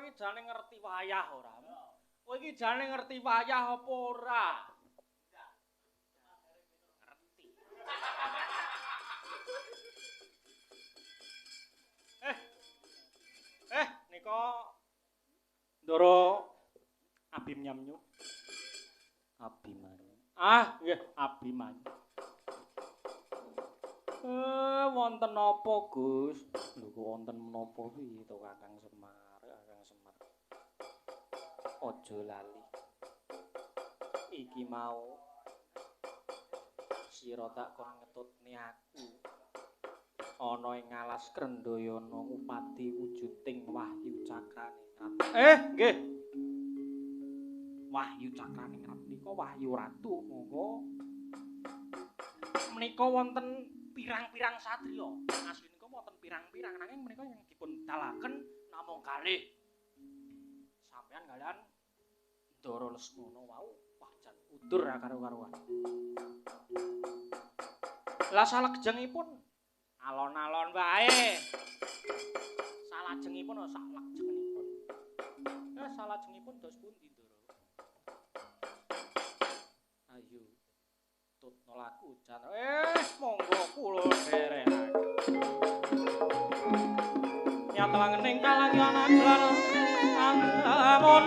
iki jane ngerti wayah ora? Kowe iki jane ngerti wayah apa ora? Ngerti. Nika Ndoro Abimnyu. Abimanyu. Nggih, Abimanyu. Wonten napa, Gus? Lho kok wonten menapa kuwi to Kakang Semar, Kakang Semar. Aja lali. Iki mau sira tak kon ngetutne aku. Ana ing alas Krendayana upati wujuding Wahyu Cakraningrat. Nggih. Wahyu Cakraningrat nika Wahyu Ratu monggo. Menika wonten pirang-pirang satriya. Aslinipun wonten pirang-pirang nanging menika yang dipun dalaken namung kalih. Sampeyan kalian Ndara Lesmana wau pancen udur ra karo-karuan. Lah salajengipun alon-alon wae. Salajengipun salajengipun. Salajengipun dos pundi, Ndara? Ayo tutno laku jan. Monggo kula derekaken. Nyatawaning kalangyanan gelar amun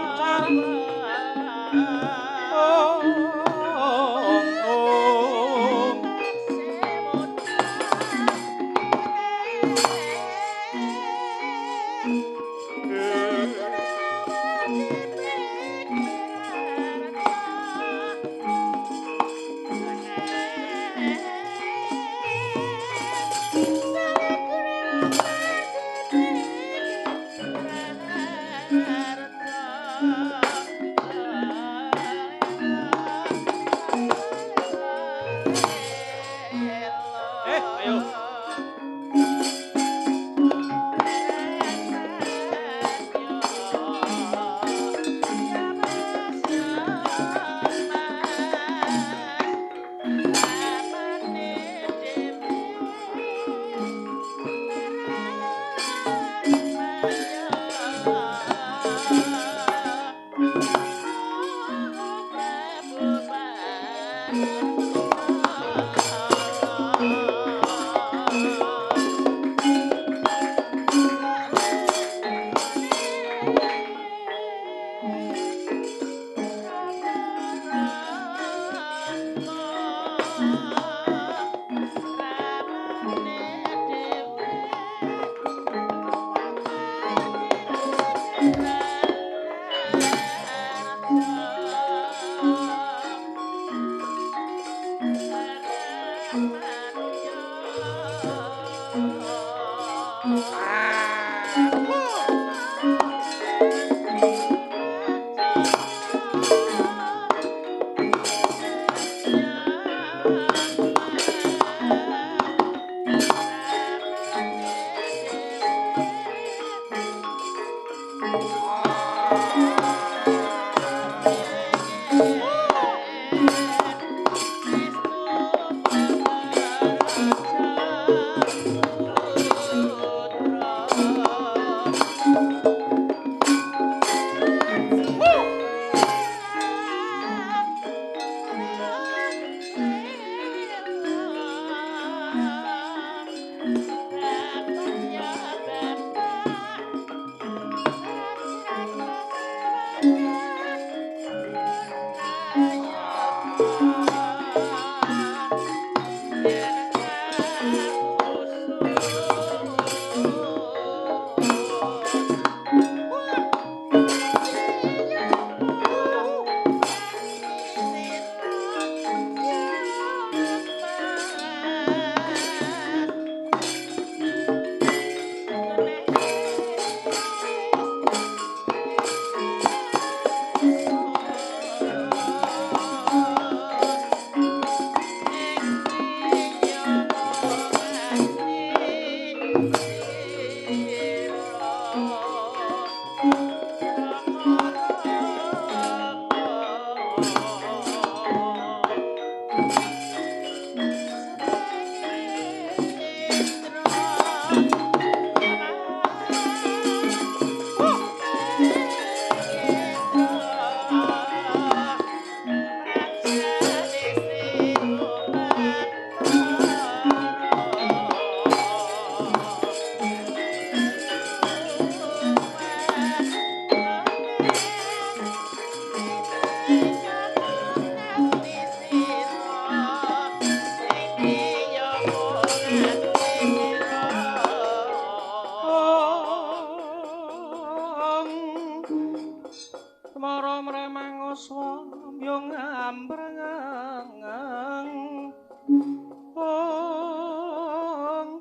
Mara mremang swambyong ambreng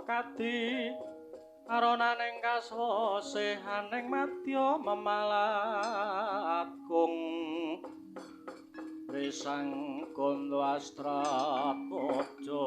kadi aronaning kaswasehaning madya memalatgung risang kondo astrapaja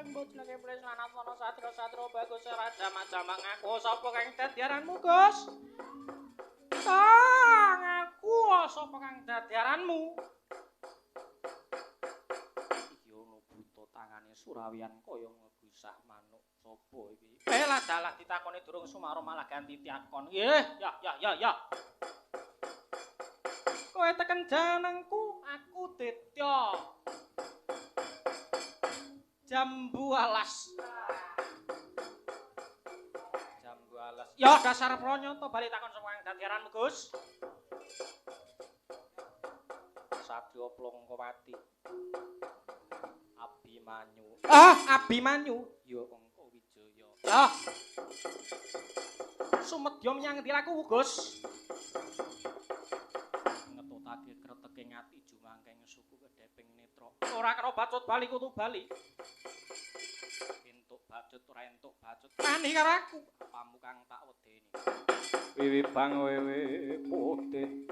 Bocleng iblis lan awana satria-satria bagus raja majamang aku sapa kang dadiaranmu Gus? Ngaku sapa kang dadiaranmu? Iki ono buta tangane surawian kaya ngegisah manuk sapa iki? Lah dalah ditakoni durung sumaro malah ganti takon. Ya. Kowe teken jenengku, aku Ditya. Jambu alas. Ya dasar pranyata bali takon sapa kang dadiaranmu Gus? Sadya Plongkowati. Abimanyu. Abimanyu. Ya Angka Wijaya. Ya. Sumedya menyang ngendi aku Gus? Ngetutake kreteke ngati jumangkeng suku kedheping netra. Ora karo bacut bali kutu bali. Bacut ora entuk bacut mani karo aku apamu kang tak wedeni wiwi bang wewe putih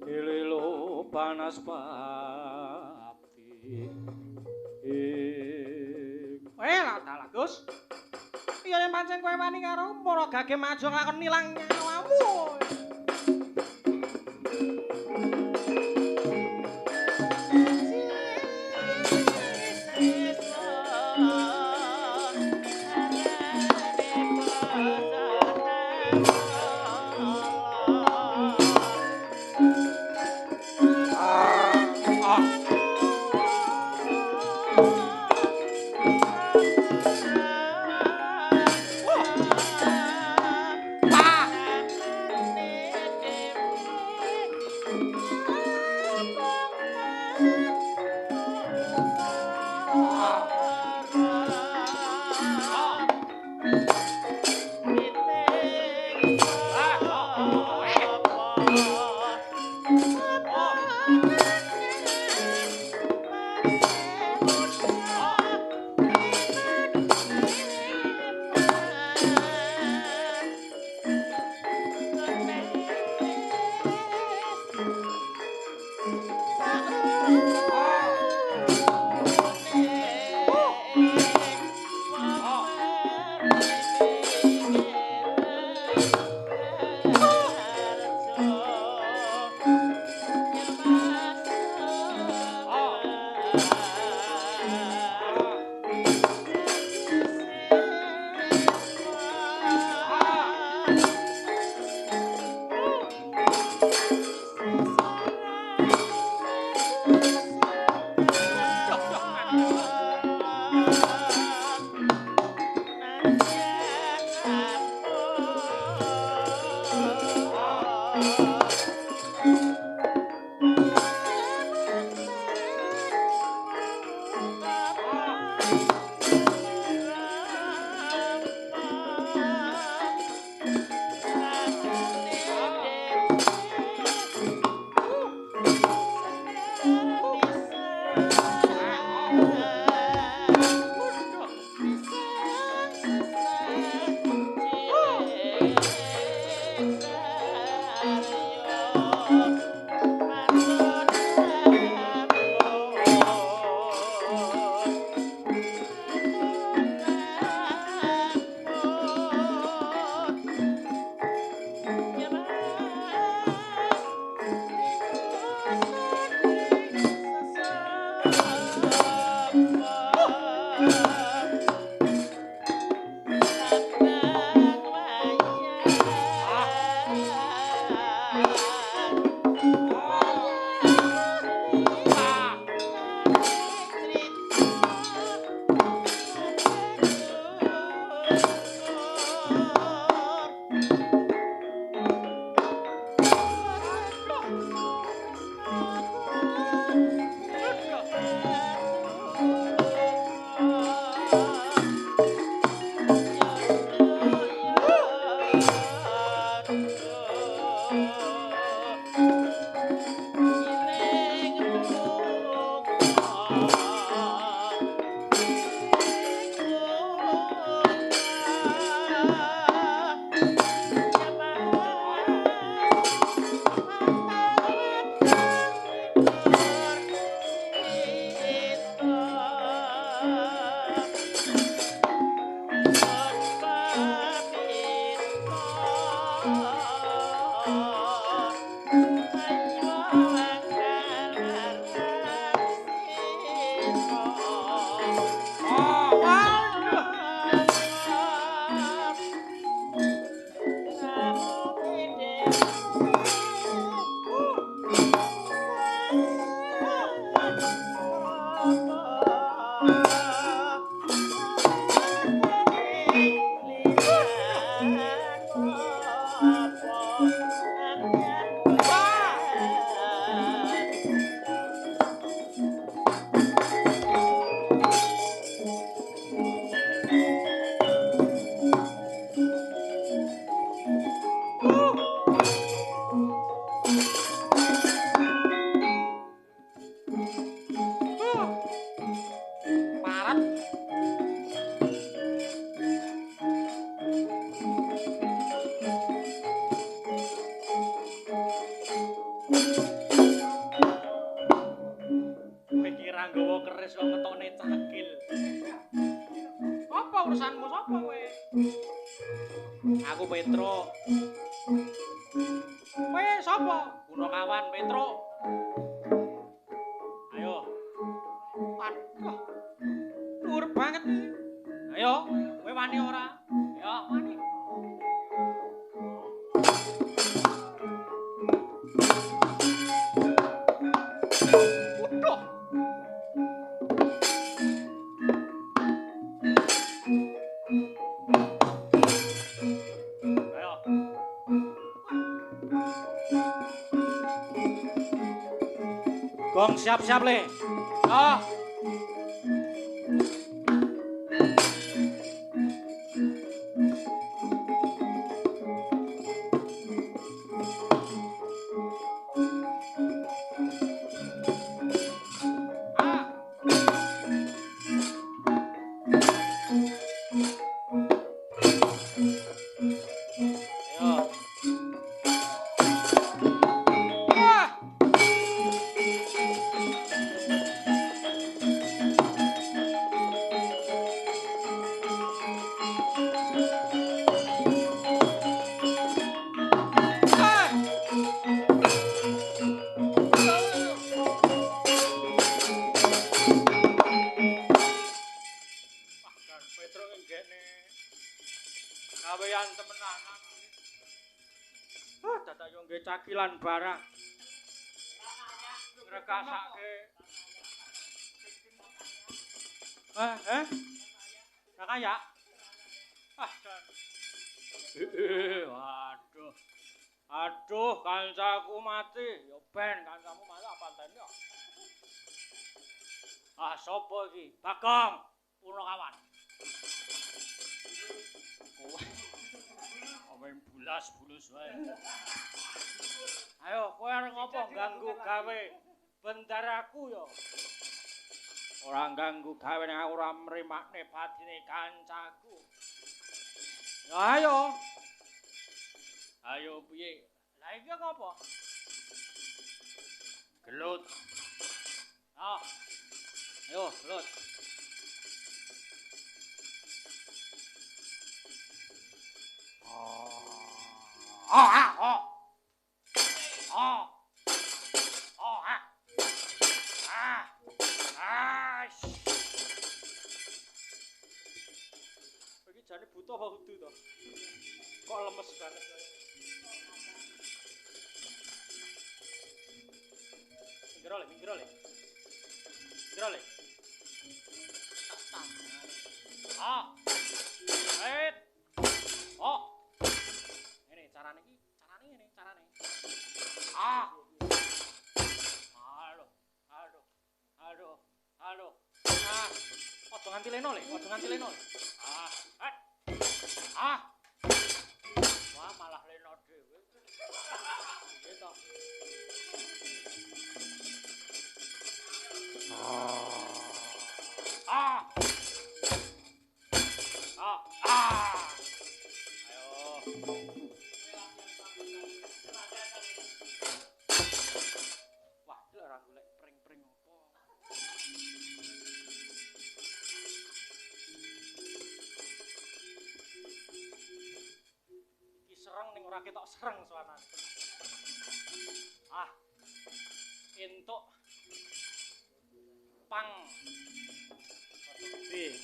ililo panas pati lah dalah Gus iya yen pancen kowe wani karo para gage maju ngakon nilang nyawamu Aku Petro. Kowe sapa? Gunakawan Petro. Ayo. Waduh. Dhuwur banget iki. Ayo, kowe wani ora? Ya, wani. Waduh. Gong siap-siap le. Oh. Gawean temenan. Dadak yo nggih cakilan barang. Ngrekasake. Nah kaya. Waduh. Aduh, kancaku mati. Yo ben kancamu mati apa teni yo. Sapa iki? Bagong. Punakawan. Main bulas bulus wae. Ayo, kowe arep ngopo ganggu gawe bendaraku yo. Ora ganggu gawe nek aku ora mrimakne batine kancaku. Ya ayo. Ayo piye? Lah iki ngopo? Gelut. Ayo, gelut. Iki jane buta apa kudu to? Kok lemes banget kowe. Minggir oleh. Minggir oleh. Wait. Ini carane ini. Aduh. Ojo nganti leno le. Wah, malah leno dhewe. Piye to? ketok sereng suarane. Ah. Entuk pang gede.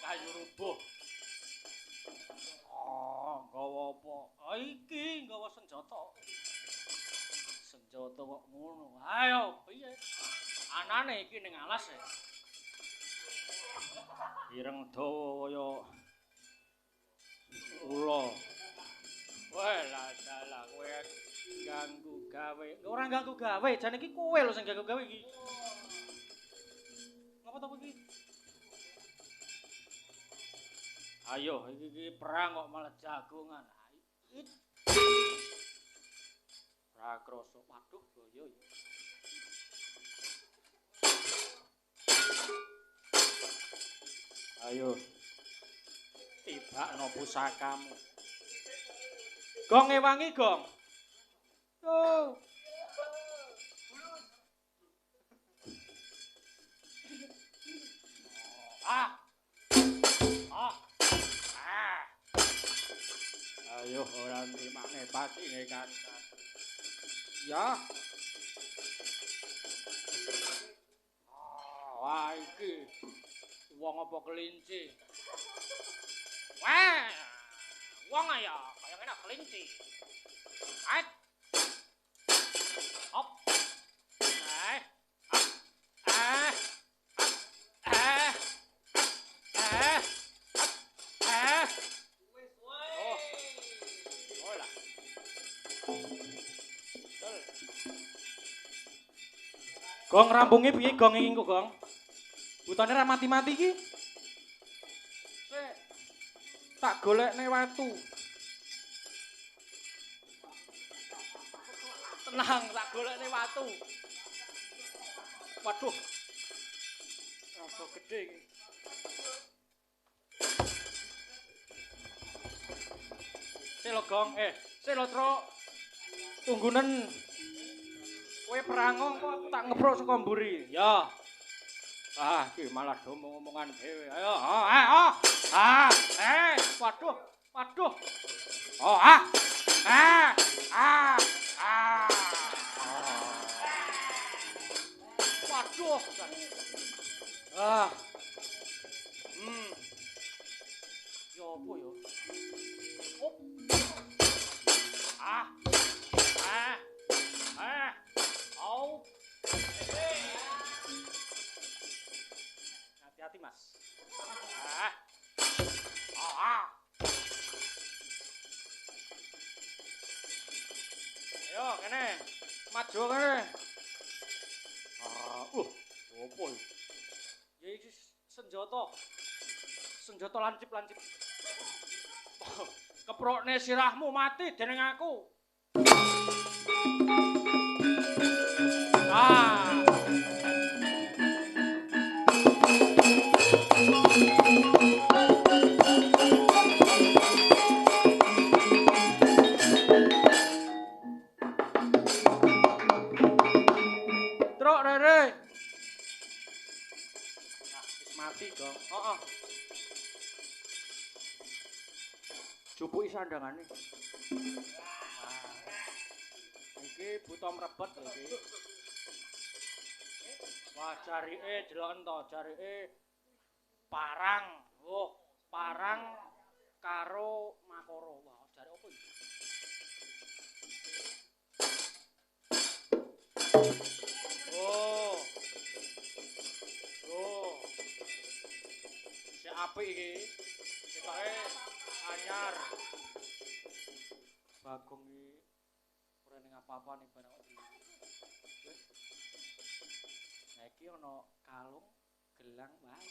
Kayu rubuh. Oh, nggawa apa? Ah iki nggawa senjata. Senjata kok ngono. Ayo, piye? Anane iki ning alas e. Ireng dawa kaya ula. Wah, lah kowe ganggu gawe. Ora ganggu gawe, jane iki kowe lho sing ganggu gawe iki. Ngapa to iki? Ayo, iki perang kok malah jagongan. Ra krasa, waduh boyo. Ayo. Tibakno pusakamu. Gong ewangi, Gong. Tuh. Ayo ora nrimakne patine kancan. Ya. Wah iki wong apa kelinci? Wah. Wong ya kaya ngene kelinci. Ait. Hop. Eh. Eh. Eh. Eh. Eh. Oh. Hola. Gong rambunge piye gong iki kok, Gong? Butane ra mati-mati iki. Sik. Tak golekne watu. Tenang, tak golekne watu. Waduh. Rada gede iki. Sik lho, Gong. Sik lho, Tru. Tunggunen. Kowe perangong kok aku tak ngeprok saka mburi. Ya. Ah, iki malah do ngomongan dhewe. Ayo, waduh, waduh. Oh, Waduh. Ya apa ya? Oh. Au. Hati-hati, Mas. Ayo, kene. Maju kene. Opo iki? Ya iki senjata. Senjata lancip-lancip. Keprokne sirahmu mati dening aku. Truk Rere. Wis mati, Dong. Heeh. Jupuki sandangane. Iki buta mrebet lho iki. Wah, jarike deloken to, jarike parang. Oh, parang karo makara. Wah, jare apa iki? Oh. Sik apik iki. Ketoke anyar. Bagong iki ora ning apa-apa ning barang iki. Nah iki ana kalung, gelang, wae.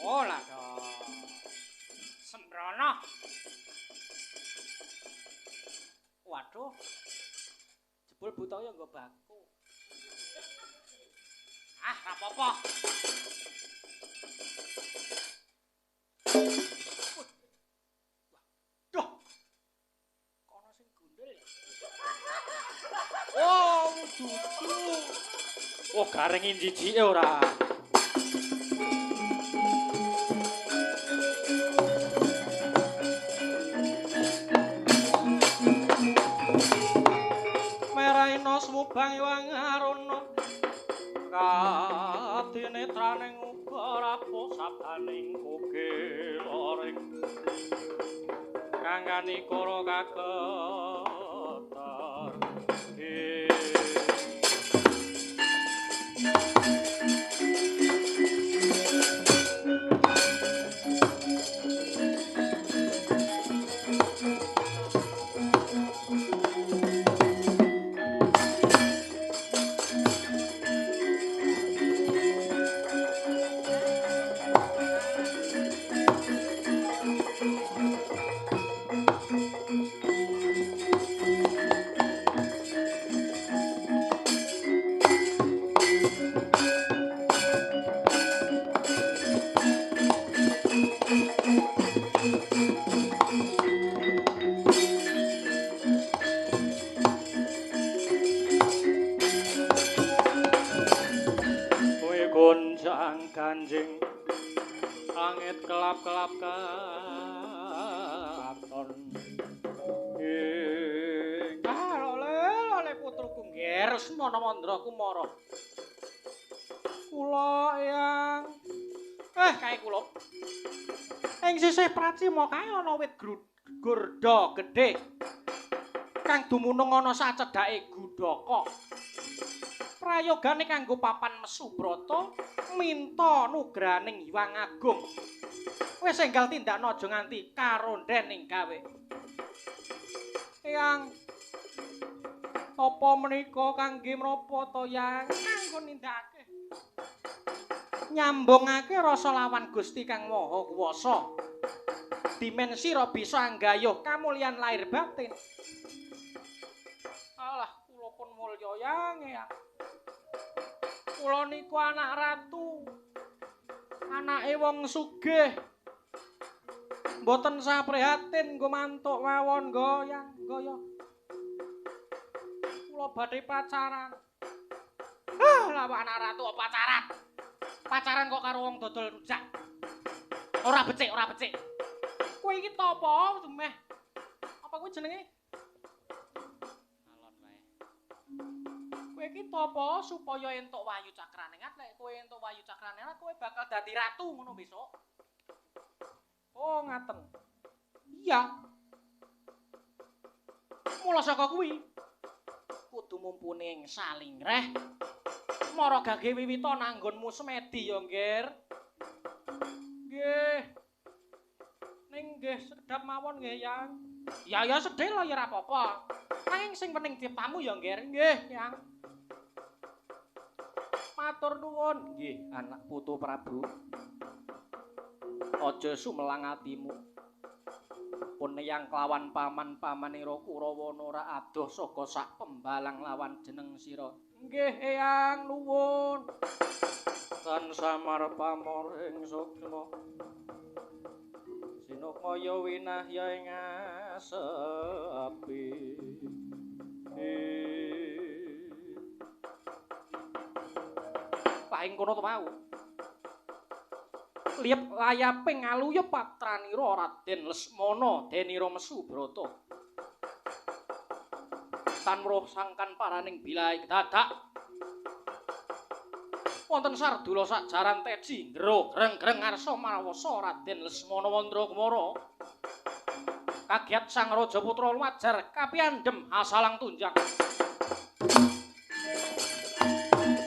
Oh lah dong. Sembrono. Waduh. Jebul buta ya nggo baku. Ra apa-apa. Waduh. Kono sing gundul ya. garing jijike ora. Meraina sumubang iwang arono katinetraning uga rapo sabdaning kukiloring kangani kara kagetar Kanjeng angit kelap-kelap katon lole putruku ngger semana mandra kumara kula yang kae kula ing sisih Pracima kae ana wit gurda gedhe kang dumunung ana sacedhake Gudaka prayogane kanggo papan Mesubrata minta nugraning Hyang Agung wis enggal tindakna aja nganti karonden ing gawe Eyang apa menika kangge menapa to Yang kanggo nindakake nyambungake rasa lawan Gusti Kang Maha Kuwasa dimensi ra bisa anggayuh kamulyan lahir batin alah kula pun mulya Yang kula niku anak ratu anake wong sugih mboten saprihatin nggo mantuk mawon goyang goyo kula badhe pacaran lha anak ratu pacaran kok karo wong dodol rujak ora becik kowe iki apa dumeh apa kuwi jenenge kowe iki apa supaya entuk wayu cakraningat lek kowe entuk wayu cakraningat kowe bakal dadi ratu ngono besok. Oh ngaten. Iya. Mula saka kuwi kudu mumpuni ing Salingreh. Mara gage wiwita nanggonmu semedi ya, Ngger. Nggih. Ning nggih sedap mawon nggih, Yang. Ya sedhil ya ora apa-apa. Nanging sing penting dipamu ya, Ngger. Nggih, Yang. Matur nuwun. Nggih, anak putu Prabu. Aja sumelang atimu. Pun yang kelawan paman-pamanira Kurawana ora adoh saka sak pembalang lawan jeneng sira. Nggih, Eyang nuwun. Tansah marpamoring sukma. Sinukmaya winahya ing asepi. Paing kono to mau. Liep layaping aluya patranira Raden Lesmana denira Mesubrata. Tan weruh sangkan paraning bilahe dadak. Wonten sardula sak jaran teji ndro greng-greng ngarsa marawasa Raden Lesmana Mandrakumara. Kagiat sang raja putra lumajar kapiandhem asalang tunjang.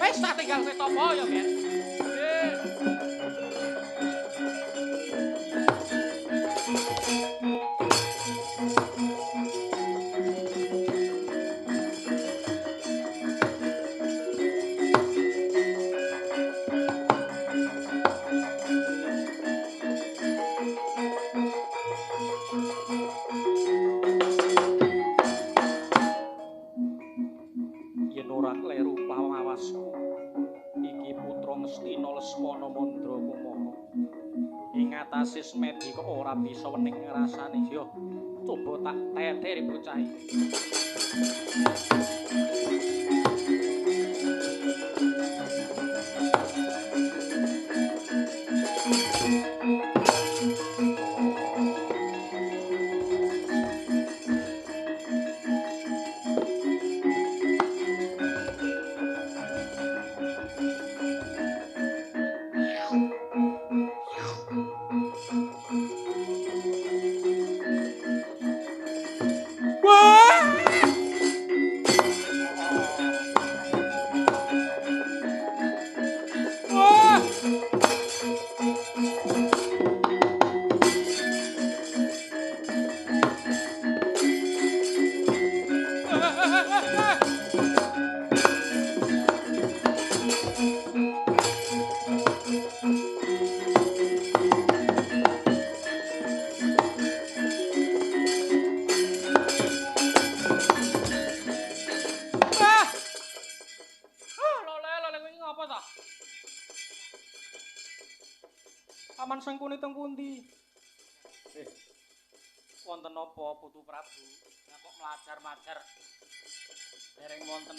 Wis tak tinggal setopo ya, Ger. Asis medi kok ora bisa wening ngrasani yo coba tak teteri bocah iki sengkune teng pundi? Wonten apa Putu Prabu? Lah kok mlajar-majar dereng wonten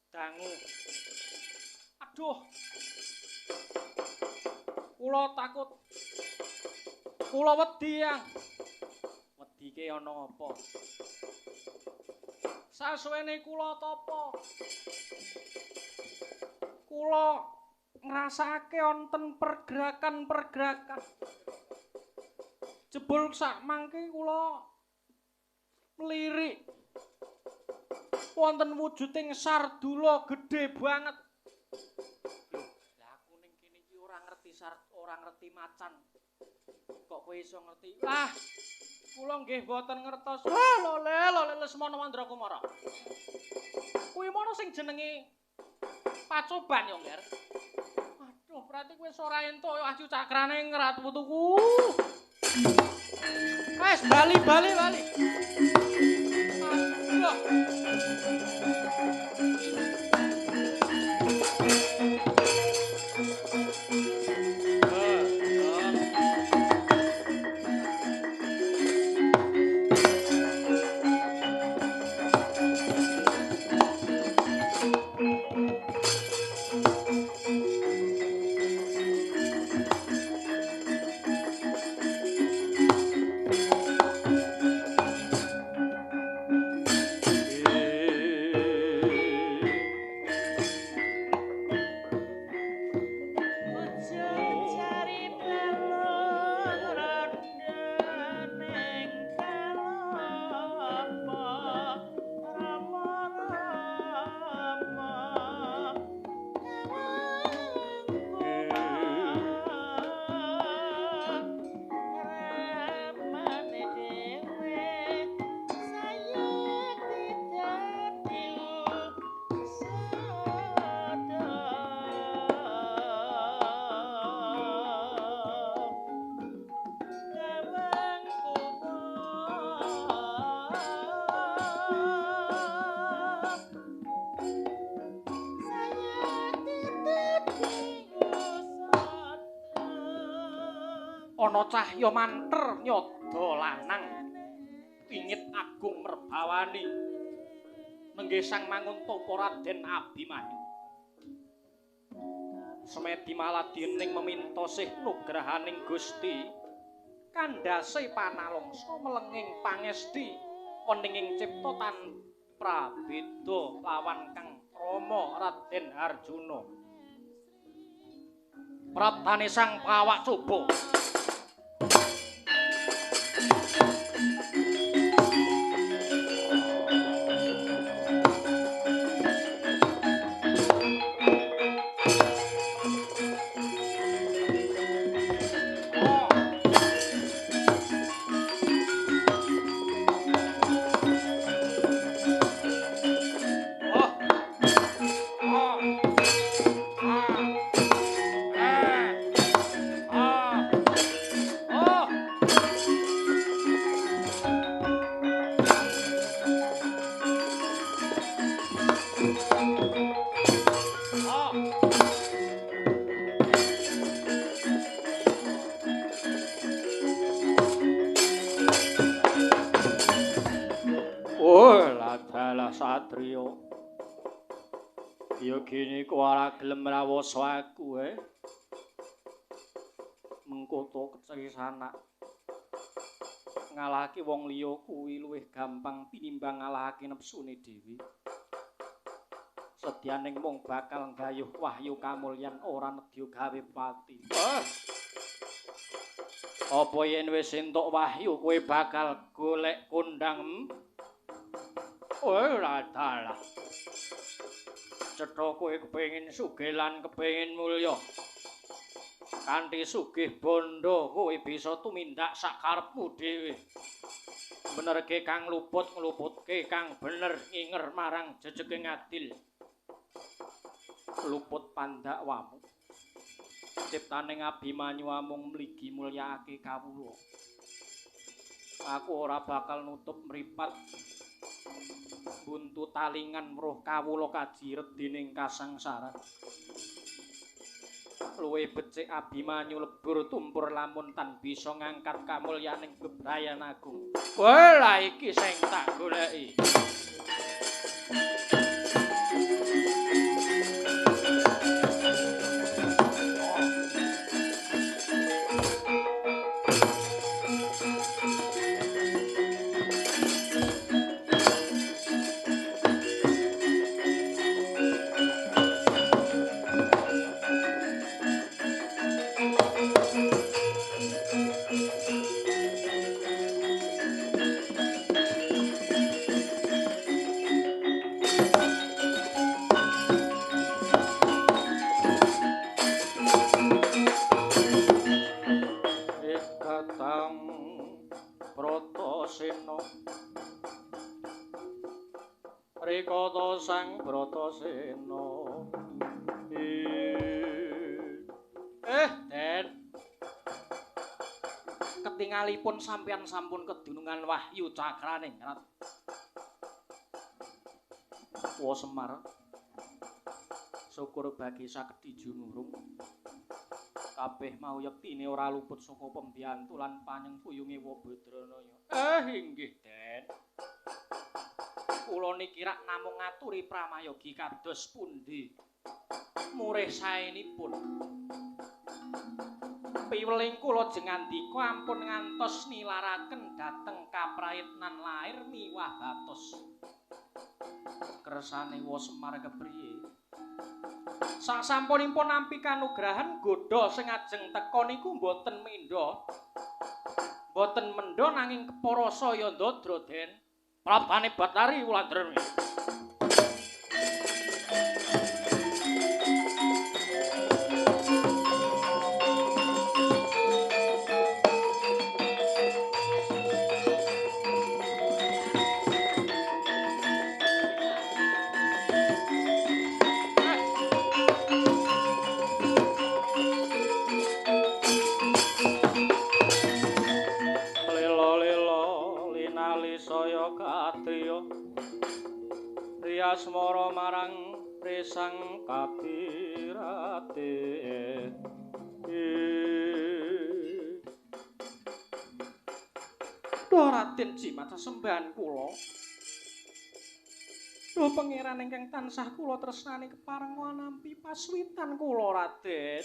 dangu. Aduh. Kula takut. Kula wedi, Yang. Wedi ke ana apa? Sasuwene kula tapa? Kula ngrasake wonten pergerakan-pergerakan. Jebul sak mangke kula mlirik. Wonten wujuding sardula gedhe banget. Lah aku ning kene iki ora ngerti macan. Kok kowe iso ngerti? Ah, kula nggih boten ngertos. Lho Lesmana Mandrakumara. Kuwi mono sing jenenge Pacoban yo, Nger. Aduh, berarti kowe ora entuk yo aju cakrane ngrat putuku. Wes bali. Ana cahya manter nyada lanang pingit agung merbawani nenggih sang manguntupa Raden Abimanyu semedi maladening memintosih nugrahaning Gusti kandhase panalongsa melenging pangesti weninging cipta tan prabeda lawan kang Rama Raden Arjuna praptane sang pawak coba Satrio ya gini kok ora gelem rawasa aku mengko to kecerisanak ngalahake wong liya kuwi luwih gampang tinimbang ngalahake nepsune dhewe sedyaning mung bakal nggayuh wahyu kamulyan ora nedya gawe pati apa yen wis entuk wahyu kowe bakal golek kondang ora dalah. Cetha kowe kepengin sugih lan kepengin mulya. Kanthi sugih bondo kowe bisa tumindak sakarepmu dhewe. Benerke kang luput ngluputke kang bener nginger marang jejeking adil. Luput pandakwamu. Ciptaning Abimanyu amung mligi mulyakake kawula. Aku ora bakal nutup mripat buntu talingan weruh kawula kajiret dening kasangsaran. luwih becik Abimanyu lebur tumpur lamun tan bisa ngangkat kamulyaning bebrayan agung. Wah, lah iki sing tak goleki. Rikata sang Bratasena. Den. Ketingalipun sampeyan sampun kedunungan Wahyu Cakraningrat. Wa Semar. Syukur bagi saged dijunurung. Kabeh mau yektine ora luput saka pembiyantu lan panyengkuyunge Wabadranaya. Inggih, Den. Kula niki rak namung ngaturi pramayogi kados pundi murih saenipun. Piweling kula jengandika ampun ngantos nilaraken dhateng kaprayitnan lair miwah batos. Kersane Wa Semar kepriye? Sasampunipun nampi kanugrahan godha sing ajeng teka niku mboten mendha. Mboten mendha nanging kepara saya ndadra, Den. Prabane Bathari Wulandari. Asmara marang Resang Katirate. Duh Raden Jimat sesembahan kula. Duh pangeran ingkang tansah kula tresnani keparenga nampi paswitan kula Raden.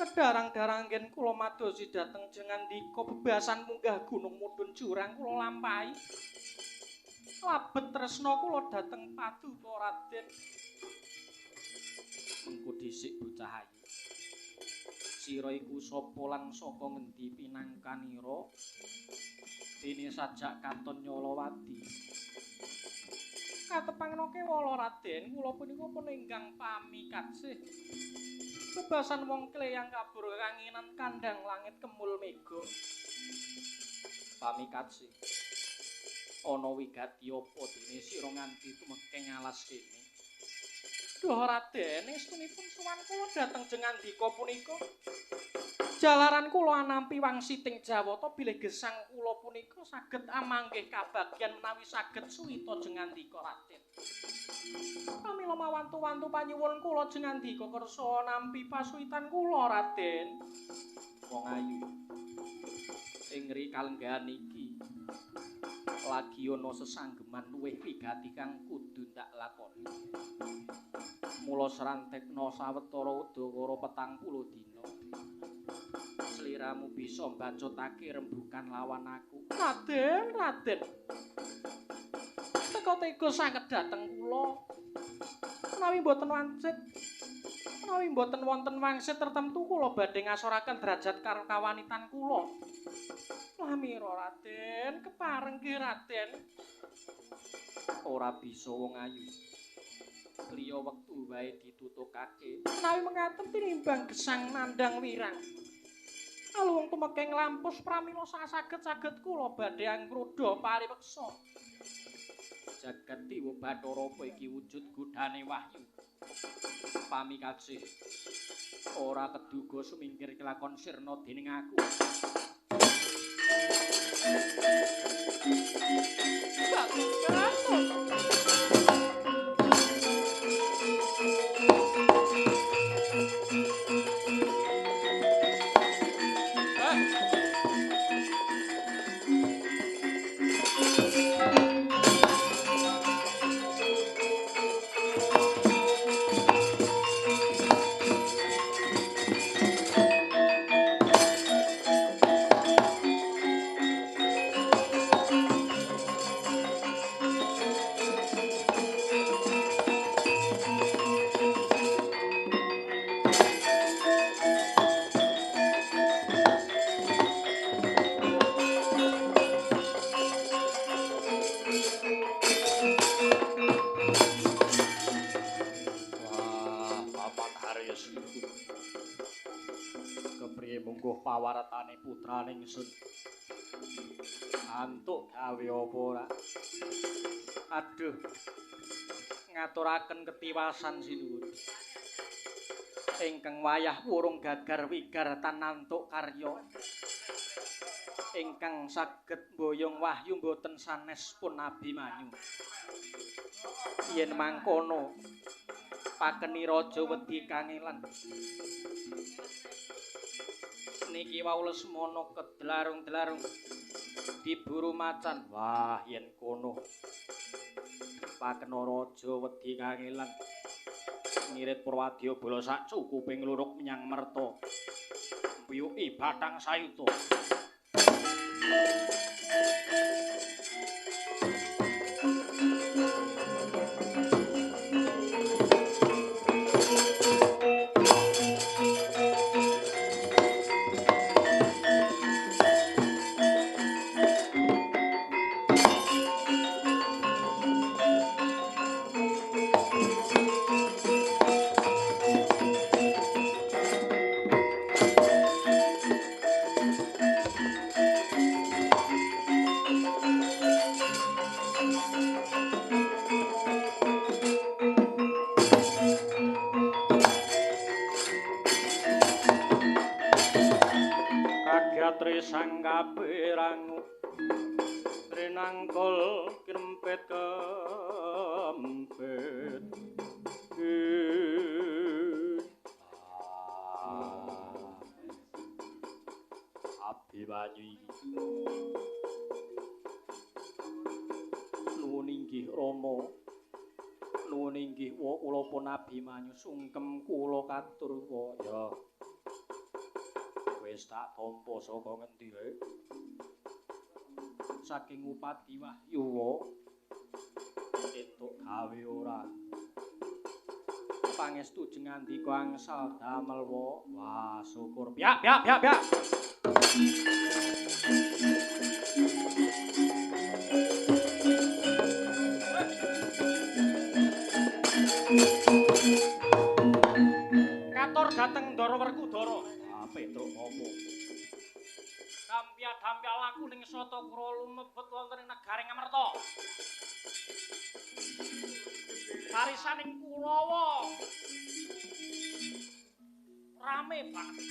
Kedarang-daranggen kula madosi dhateng jengandika bebasan munggah gunung mudhun jurang kula lampahi. Labet tresna kula dhateng Paduka Raden. Mengko dhisik bocah ayu. Sira iku sapa lan saka ngendi pinangkanira? Dene sajak katon Nyolowati. Katepangna kewala Raden, kula punika pun ingkang pamikatsih. Bebasan wong kleyang kabur kanginan kandhang langit kemul mega. Pamikatsih. Ana wigati apa dene sira nganti tumekeng alas kene. Duh Raden, estunipun sowan kula dhateng jengandika punika. Jalaran kula nampi wangsiting Jawata bilih gesang kula punika saged amanggih kabagyan menawi saged suwita jengandika Raden. Pramila mawantu-wantu panyuwun kula jengandika kersa nampi pasuwitan kula Raden. Wong ayu. Ing ngri kalenggahan iki lagi ana sesanggeman luwih wigati kang kudu ndak lakoni. Mula srantekna sawetara udakara 40 dina. Sliramu bisa mbacutake rembukan lawan aku. Raden, Raden. Teka tega sanget dhateng kula. Menawi mboten wancit, menawi mboten wonten wangsit tertentu kula badhe ngasoraken derajat kawanitan kula. Lamira Raden, kepareng nggih Raden. Ora bisa wong ayu. Liya wektu wae ditutukake. Menawi mengaten tinimbang gesang nandhang wirang. Alung tumekeng lampus pramila saged-saged kula badhe angkroda pariweksa. Jagat Dewa Bathara apa iki wujud godhane wahyu. Pamikatsih. Ora keduga sumingkir kelakon sirna dening aku. mungguh pawartane putraning ingsun. Antuk gawe apa ora? Aduh. Ngaturaken ketiwasan sinuwun. Ingkang wayah wurung gagar wigar tanantuk karya. Ingkang saged mboyong wahyu boten sanes pun Abimanyu. Yen mangkono pakeni raja wedi kangelan. Niki wau Lesmana kedlarung-dlarung diburu macan. Wah, yen kono pakena raja wedi kangelan. Ngirit Purwadya bala sak cukuping ngluruk menyang merta. Mbiyuki bathang sayuta. Sang kapirangu rinangkul krempet kempet Abimanyu iki nuwun inggih Rama nuwun inggih kula pun Abimanyu sungkem kula katur ya wis tak tampa saka ngendi wae saking Upati Wahyu entuk gawe ora pangestu jengandika angsal damel wah syukur piak katur dateng Ndara Werkudara Petruk apa? Dampya laku ning Sata Kura lumebet wonten ing negaring Amarta. Barisaning Kurawa rame banget.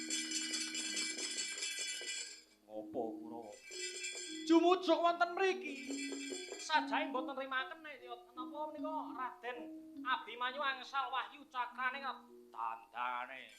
Ngopo Kurawa? Jumujuk wonten mriki. Sajae mboten rimaken napa menika Raden Abimanyu angsal wahyu cakrane tandane.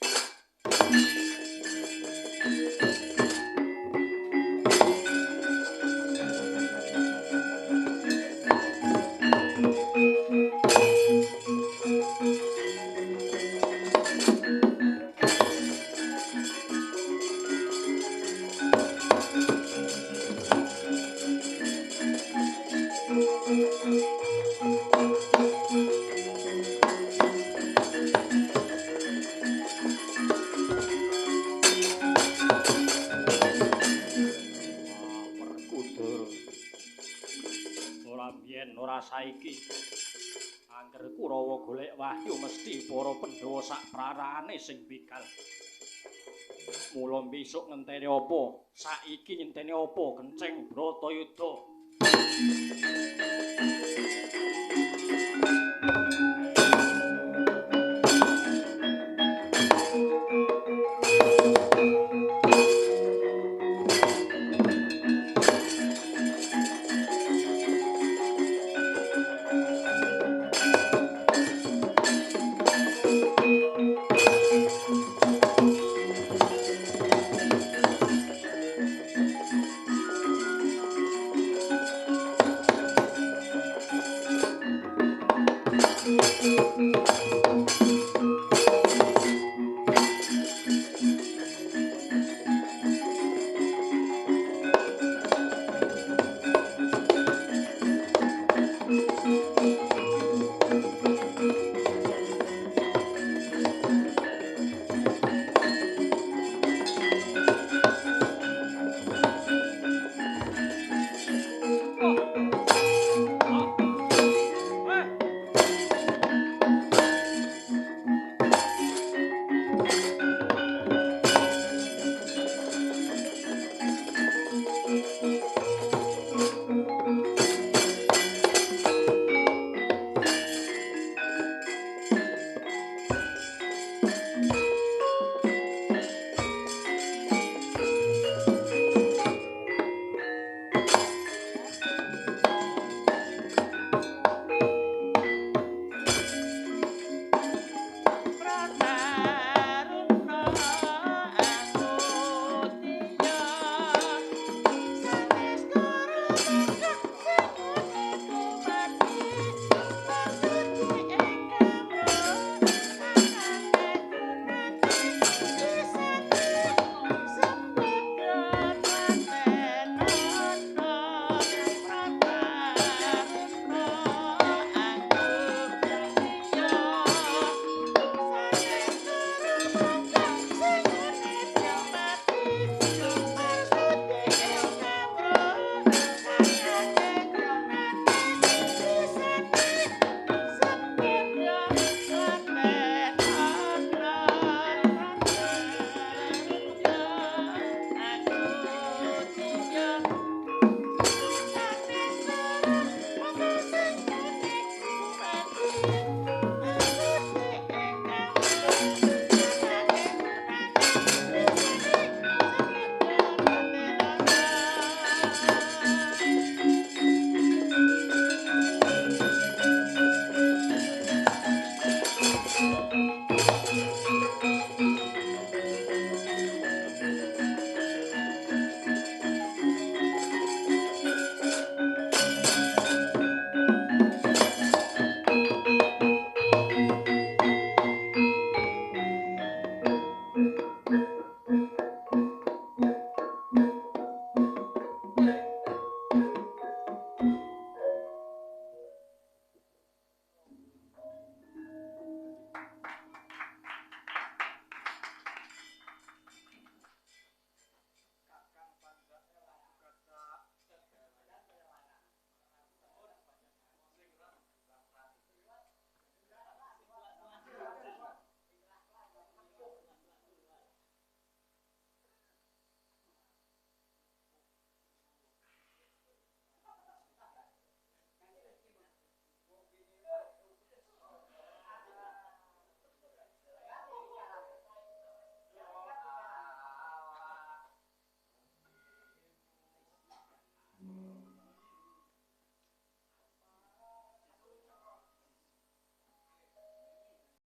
Saiki angger Kurawa golek wahyu mesti para Pandhawa sak prarane sing bigal. Mula besok ngenteni apa? Saiki ngenteni apa? Kenceng Bratayuda.